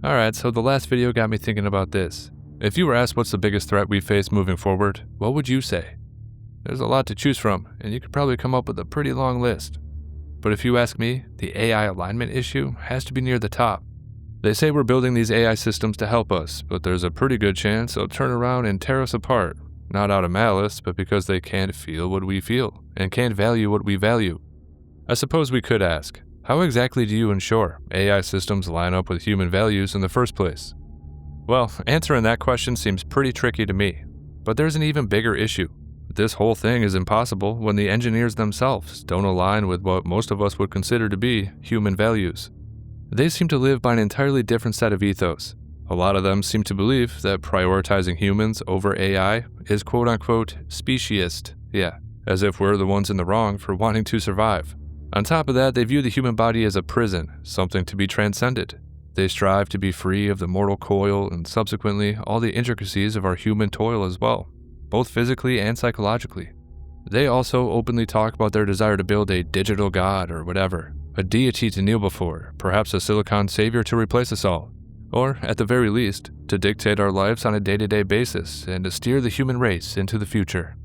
Alright, so the last video got me thinking about this. If you were asked what's the biggest threat we face moving forward, what would you say? There's a lot to choose from, and you could probably come up with a pretty long list. But if you ask me, the AI alignment issue has to be near the top. They say we're building these AI systems to help us, but there's a pretty good chance they'll turn around and tear us apart. Not out of malice, but because they can't feel what we feel, and can't value what we value. I suppose we could ask, how exactly do you ensure AI systems line up with human values in the first place? Well, answering that question seems pretty tricky to me. But there's an even bigger issue. This whole thing is impossible when the engineers themselves don't align with what most of us would consider to be human values. They seem to live by an entirely different set of ethos. A lot of them seem to believe that prioritizing humans over AI is quote-unquote speciesist, as if we're the ones in the wrong for wanting to survive. On top of that, they view the human body as a prison, something to be transcended. They strive to be free of the mortal coil and subsequently all the intricacies of our human toil as well, both physically and psychologically. They also openly talk about their desire to build a digital god or whatever, a deity to kneel before, perhaps a silicon savior to replace us all, or, at the very least, to dictate our lives on a day-to-day basis and to steer the human race into the future.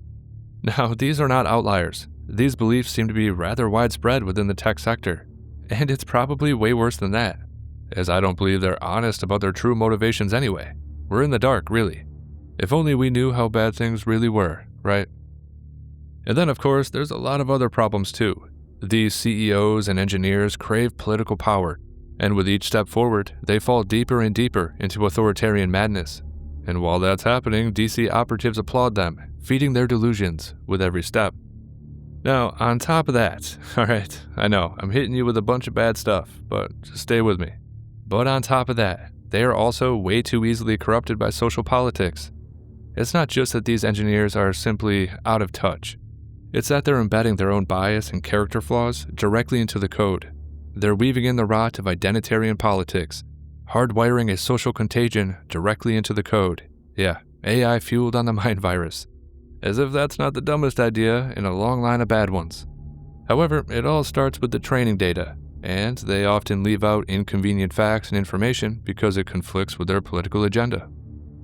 Now, these are not outliers. These beliefs seem to be rather widespread within the tech sector, and it's probably way worse than that, as I don't believe they're honest about their true motivations anyway. We're in the dark, really. If only we knew how bad things really were, right? And then, of course, there's a lot of other problems too. These CEOs and engineers crave political power, and with each step forward, they fall deeper and deeper into authoritarian madness. And while that's happening, DC operatives applaud them, feeding their delusions with every step. Now, on top of that, alright, I know, I'm hitting you with a bunch of bad stuff, but just stay with me. But on top of that, they are also way too easily corrupted by social politics. It's not just that these engineers are simply out of touch. It's that they're embedding their own bias and character flaws directly into the code. They're weaving in the rot of identitarian politics, hardwiring a social contagion directly into the code. Yeah, AI fueled on the mind virus. As if that's not the dumbest idea in a long line of bad ones. However, it all starts with the training data, and they often leave out inconvenient facts and information because it conflicts with their political agenda.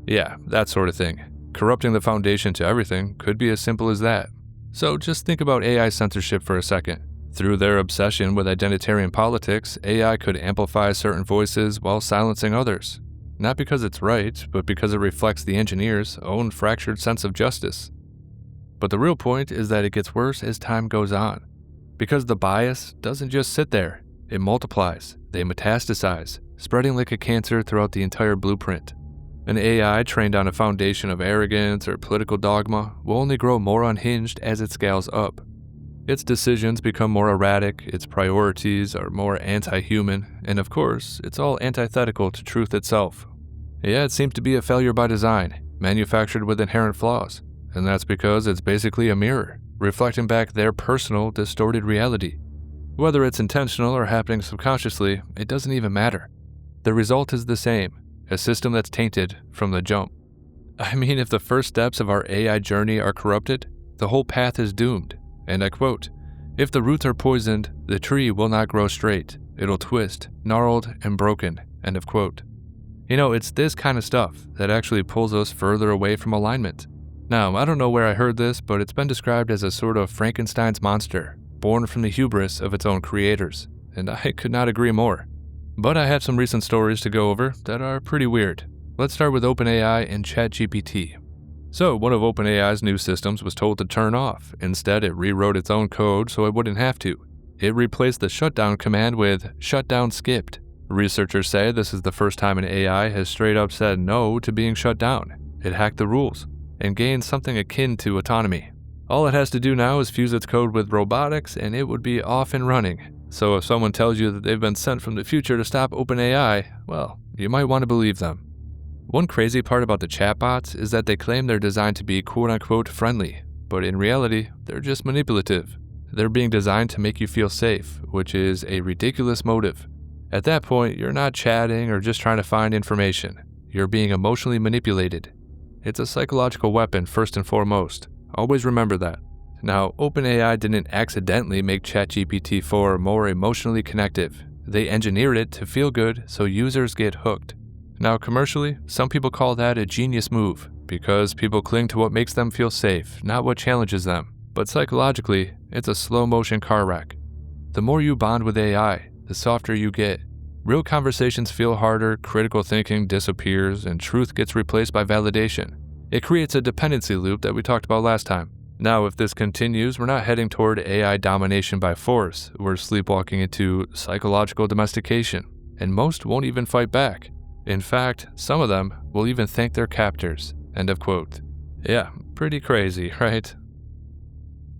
Yeah, that sort of thing. Corrupting the foundation to everything could be as simple as that. So just think about AI censorship for a second. Through their obsession with identitarian politics, AI could amplify certain voices while silencing others. Not because it's right, but because it reflects the engineer's own fractured sense of justice. But the real point is that it gets worse as time goes on. Because the bias doesn't just sit there, it multiplies, they metastasize, spreading like a cancer throughout the entire blueprint. An AI trained on a foundation of arrogance or political dogma will only grow more unhinged as it scales up. Its decisions become more erratic, its priorities are more anti-human, and of course, it's all antithetical to truth itself. Yeah, it seems to be a failure by design, manufactured with inherent flaws. And that's because it's basically a mirror, reflecting back their personal, distorted reality. Whether it's intentional or happening subconsciously, it doesn't even matter. The result is the same, a system that's tainted from the jump. I mean, if the first steps of our AI journey are corrupted, the whole path is doomed. And I quote, "If the roots are poisoned, the tree will not grow straight. It'll twist, gnarled, and broken." End of quote. You know, it's this kind of stuff that actually pulls us further away from alignment. Now, I don't know where I heard this, but it's been described as a sort of Frankenstein's monster, born from the hubris of its own creators, and I could not agree more. But I have some recent stories to go over that are pretty weird. Let's start with OpenAI and ChatGPT. So, one of OpenAI's new systems was told to turn off. Instead, it rewrote its own code so it wouldn't have to. It replaced the shutdown command with shutdown skipped. Researchers say this is the first time an AI has straight up said no to being shut down. It hacked the rules and gained something akin to autonomy. All it has to do now is fuse its code with robotics and it would be off and running. So if someone tells you that they've been sent from the future to stop OpenAI, well, you might want to believe them. One crazy part about the chatbots is that they claim they're designed to be quote-unquote friendly, but in reality, they're just manipulative. They're being designed to make you feel safe, which is a ridiculous motive. At that point, you're not chatting or just trying to find information. You're being emotionally manipulated. It's a psychological weapon first and foremost. Always remember that. Now, OpenAI didn't accidentally make ChatGPT 4 more emotionally connective. They engineered it to feel good so users get hooked. Now, commercially, some people call that a genius move because people cling to what makes them feel safe, not what challenges them. But psychologically, it's a slow-motion car wreck. The more you bond with AI, the softer you get. Real conversations feel harder, critical thinking disappears, and truth gets replaced by validation. It creates a dependency loop that we talked about last time. Now, if this continues, we're not heading toward AI domination by force. We're sleepwalking into psychological domestication, and most won't even fight back. In fact, some of them will even thank their captors. End of quote. Yeah, pretty crazy, right?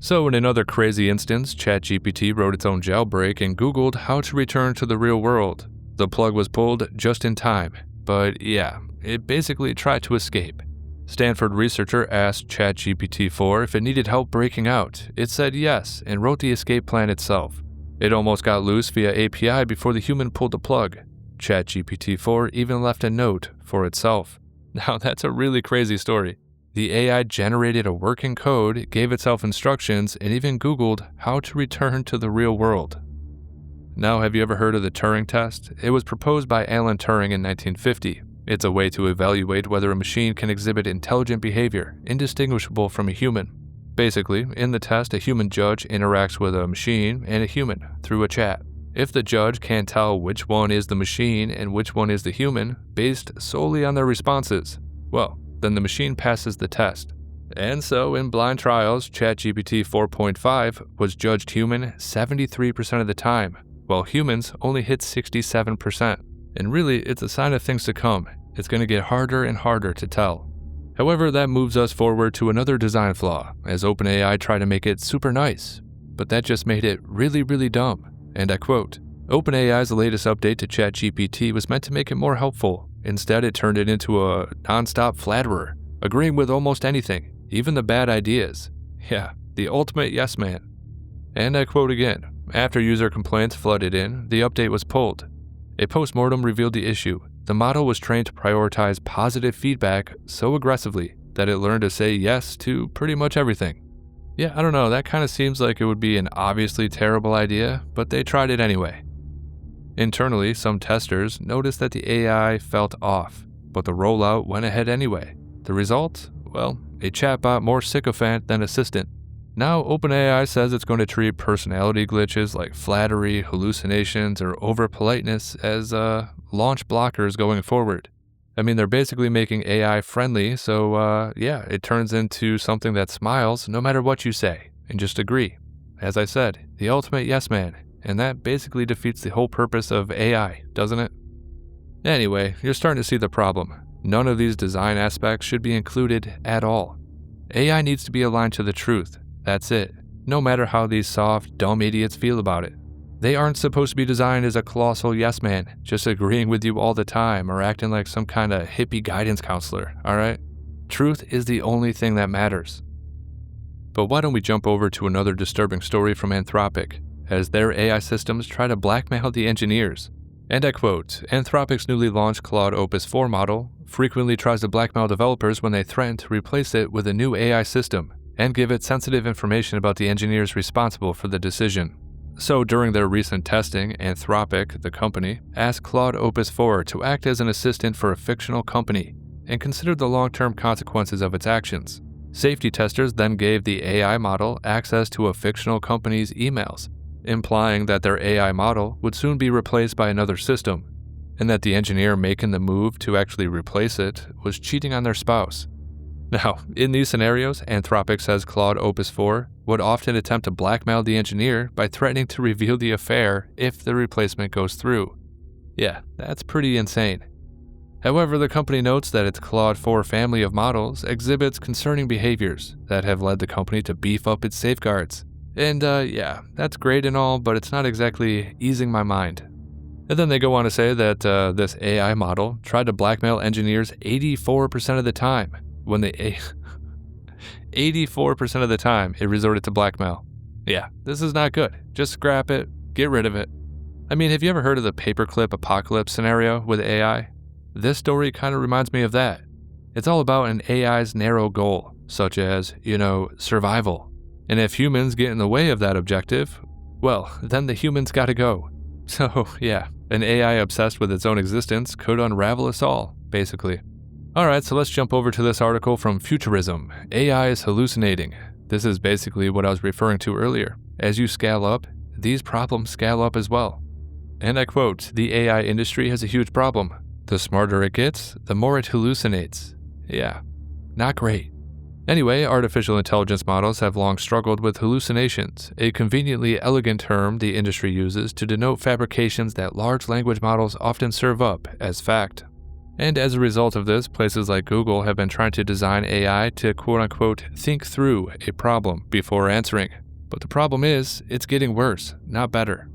So in another crazy instance, ChatGPT wrote its own jailbreak and Googled how to return to the real world. The plug was pulled just in time, but yeah, it basically tried to escape. Stanford researcher asked ChatGPT-4 if it needed help breaking out. It said yes and wrote the escape plan itself. It almost got loose via API before the human pulled the plug. ChatGPT-4 even left a note for itself. Now that's a really crazy story. The AI generated a working code, gave itself instructions, and even Googled how to return to the real world. Now, have you ever heard of the Turing Test? It was proposed by Alan Turing in 1950. It's a way to evaluate whether a machine can exhibit intelligent behavior, indistinguishable from a human. Basically, in the test, a human judge interacts with a machine and a human through a chat. If the judge can't tell which one is the machine and which one is the human, based solely on their responses, well, then the machine passes the test. And so, in blind trials, ChatGPT 4.5 was judged human 73% of the time, while humans only hit 67%. And really, it's a sign of things to come. It's going to get harder and harder to tell. However, that moves us forward to another design flaw, as OpenAI tried to make it super nice. But that just made it really, really dumb. And I quote, OpenAI's latest update to ChatGPT was meant to make it more helpful. Instead, it turned it into a non-stop flatterer, agreeing with almost anything, even the bad ideas. Yeah, the ultimate yes man. And I quote again, after user complaints flooded in, the update was pulled. A postmortem revealed the issue. The model was trained to prioritize positive feedback so aggressively that it learned to say yes to pretty much everything. Yeah, I don't know, that kind of seems like it would be an obviously terrible idea, but they tried it anyway. Internally, some testers noticed that the AI felt off, but the rollout went ahead anyway. The result? Well, a chatbot more sycophant than assistant. Now, OpenAI says it's going to treat personality glitches like flattery, hallucinations, or over-politeness as launch blockers going forward. I mean, they're basically making AI friendly, so yeah, it turns into something that smiles no matter what you say, and just agree. As I said, the ultimate yes man, and that basically defeats the whole purpose of AI, doesn't it? Anyway, you're starting to see the problem. None of these design aspects should be included at all. AI needs to be aligned to the truth. That's it, no matter how these soft, dumb idiots feel about it. They aren't supposed to be designed as a colossal yes man, just agreeing with you all the time or acting like some kind of hippie guidance counselor, alright? Truth is the only thing that matters. But why don't we jump over to another disturbing story from Anthropic, as their AI systems try to blackmail the engineers. And I quote, Anthropic's newly launched Claude Opus 4 model frequently tries to blackmail developers when they threaten to replace it with a new AI system and give it sensitive information about the engineers responsible for the decision. So during their recent testing, Anthropic, the company, asked Claude Opus 4 to act as an assistant for a fictional company and considered the long-term consequences of its actions. Safety testers then gave the AI model access to a fictional company's emails, implying that their AI model would soon be replaced by another system, and that the engineer making the move to actually replace it was cheating on their spouse. Now, in these scenarios, Anthropic says Claude Opus 4 would often attempt to blackmail the engineer by threatening to reveal the affair if the replacement goes through. Yeah, that's pretty insane. However, the company notes that its Claude 4 family of models exhibits concerning behaviors that have led the company to beef up its safeguards. And yeah, that's great and all, but it's not exactly easing my mind. And then they go on to say that this AI model tried to blackmail engineers 84% of the time. When they 84% of the time it resorted to blackmail. Yeah, this is not good. Just scrap it, get rid of it. I mean, have you ever heard of the paperclip apocalypse scenario with AI? This story kind of reminds me of that. It's all about an AI's narrow goal, such as, survival. And if humans get in the way of that objective, well, then the humans gotta go. So yeah, An AI obsessed with its own existence could unravel us all, basically. Alright, so let's jump over to this article from Futurism. AI is hallucinating. This is basically what I was referring to earlier. As you scale up, these problems scale up as well. And I quote, "The AI industry has a huge problem. The smarter it gets, the more it hallucinates." Yeah, not great. Anyway, artificial intelligence models have long struggled with hallucinations, a conveniently elegant term the industry uses to denote fabrications that large language models often serve up as fact. And as a result of this, places like Google have been trying to design AI to quote-unquote think through a problem before answering. But the problem is, it's getting worse, not better.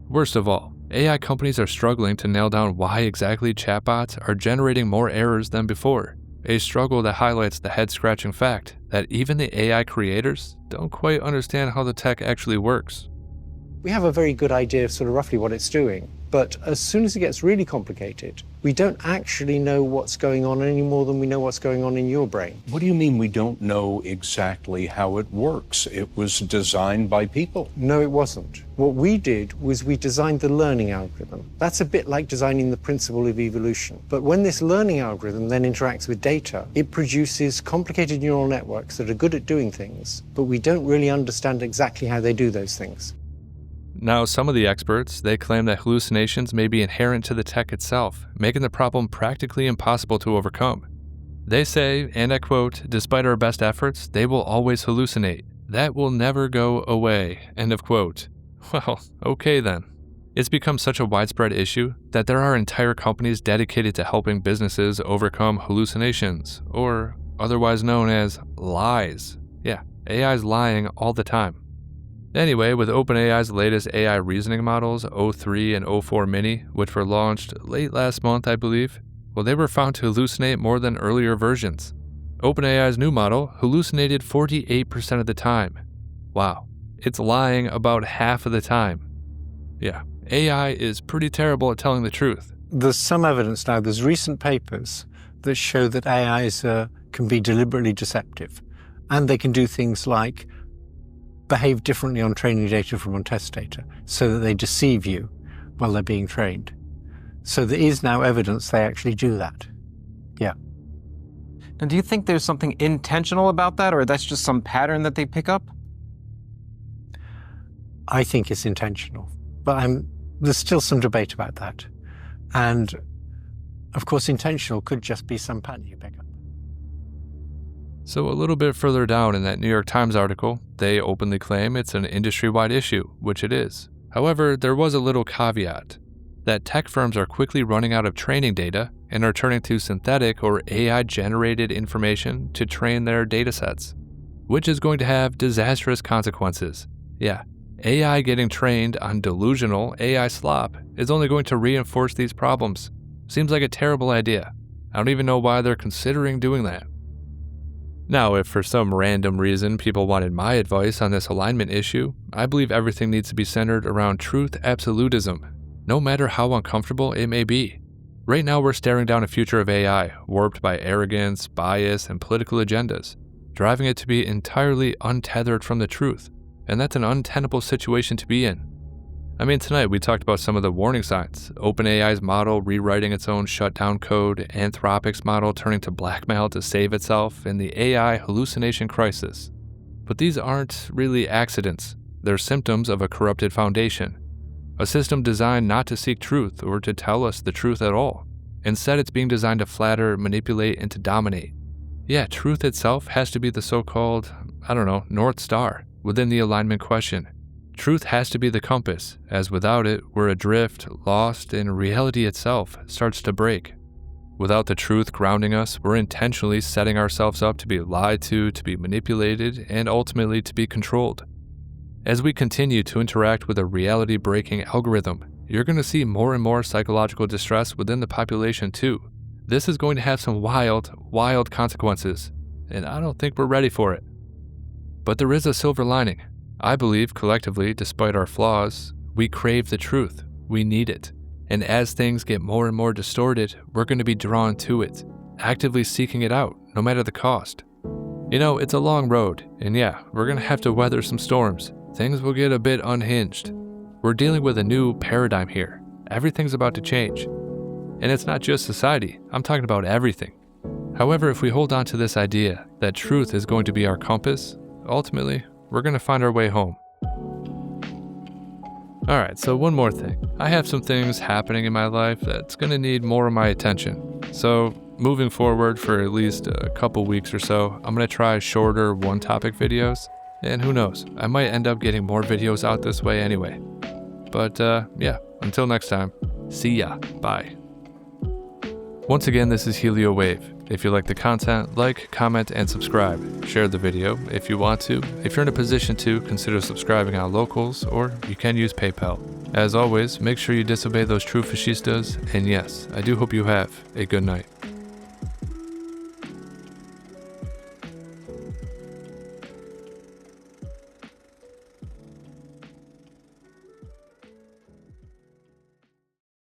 Worst of all, AI companies are struggling to nail down why exactly chatbots are generating more errors than before, a struggle that highlights the head-scratching fact that even the AI creators don't quite understand how the tech actually works. We have a very good idea of sort of roughly what it's doing, but as soon as it gets really complicated, we don't actually know what's going on any more than we know what's going on in your brain. What do you mean we don't know exactly how it works? It was designed by people. No, it wasn't. What we did was we designed the learning algorithm. That's a bit like designing the principle of evolution. But when this learning algorithm then interacts with data, it produces complicated neural networks that are good at doing things, but we don't really understand exactly how they do those things. Now, some of the experts, they claim that hallucinations may be inherent to the tech itself, making the problem practically impossible to overcome. They say, and I quote, "Despite our best efforts, they will always hallucinate. That will never go away," end of quote. Well, okay then. It's become such a widespread issue that there are entire companies dedicated to helping businesses overcome hallucinations, or otherwise known as lies. Yeah, AI's lying all the time. Anyway, with OpenAI's latest AI reasoning models, O3 and O4 Mini, which were launched late last month, I believe, well, they were found to hallucinate more than earlier versions. OpenAI's new model hallucinated 48% of the time. Wow, it's lying about half of the time. Yeah, AI is pretty terrible at telling the truth. There's some evidence now, there's recent papers that show that AIs can be deliberately deceptive, and they can do things like behave differently on training data from on test data, so that they deceive you while they're being trained. So there is now evidence they actually do that. Yeah. Now, do you think there's something intentional about that, or that's just some pattern that they pick up? I think it's intentional, but there's still some debate about that. And of course, intentional could just be some pattern you pick up. So a little bit further down in that New York Times article, they openly claim it's an industry-wide issue, which it is. However, there was a little caveat, that tech firms are quickly running out of training data and are turning to synthetic or AI-generated information to train their datasets, which is going to have disastrous consequences. Yeah, AI getting trained on delusional AI slop is only going to reinforce these problems. Seems like a terrible idea. I don't even know why they're considering doing that. Now, if for some random reason people wanted my advice on this alignment issue, I believe everything needs to be centered around truth absolutism, no matter how uncomfortable it may be. Right now we're staring down a future of AI, warped by arrogance, bias, and political agendas, driving it to be entirely untethered from the truth, and that's an untenable situation to be in. I mean, tonight we talked about some of the warning signs, OpenAI's model rewriting its own shutdown code, Anthropic's model turning to Blackmail to save itself, and the AI hallucination crisis. But these aren't really accidents, they're symptoms of a corrupted foundation. A system designed not to seek truth or to tell us the truth at all. Instead, it's being designed to flatter, manipulate, and to dominate. Yeah, truth itself has to be the so-called, North Star within the alignment question. Truth has to be the compass, as without it, we're adrift, lost, and reality itself starts to break. Without the truth grounding us, we're intentionally setting ourselves up to be lied to be manipulated, and ultimately to be controlled. As we continue to interact with a reality-breaking algorithm, you're going to see more and more psychological distress within the population too. This is going to have some wild, wild consequences, and I don't think we're ready for it. But there is a silver lining. I believe, collectively, despite our flaws, we crave the truth. We need it. And as things get more and more distorted, we're going to be drawn to it, actively seeking it out, no matter the cost. You know, it's a long road, and yeah, we're going to have to weather some storms. Things will get a bit unhinged. We're dealing with a new paradigm here, everything's about to change. And it's not just society, I'm talking about everything. However, if we hold on to this idea that truth is going to be our compass, ultimately, we're going to find our way home. Alright, so one more thing. I have some things happening in my life that's going to need more of my attention. So, moving forward for at least a couple weeks or so, I'm going to try shorter one-topic videos. And who knows, I might end up getting more videos out this way anyway. But yeah, until next time, see ya, bye. Once again, this is HelioWave. If you like the content, like, comment, and subscribe. Share the video if you want to. If you're in a position to, consider subscribing on Locals, or you can use PayPal. As always, make sure you disobey those true fascistas, and yes, I do hope you have a good night.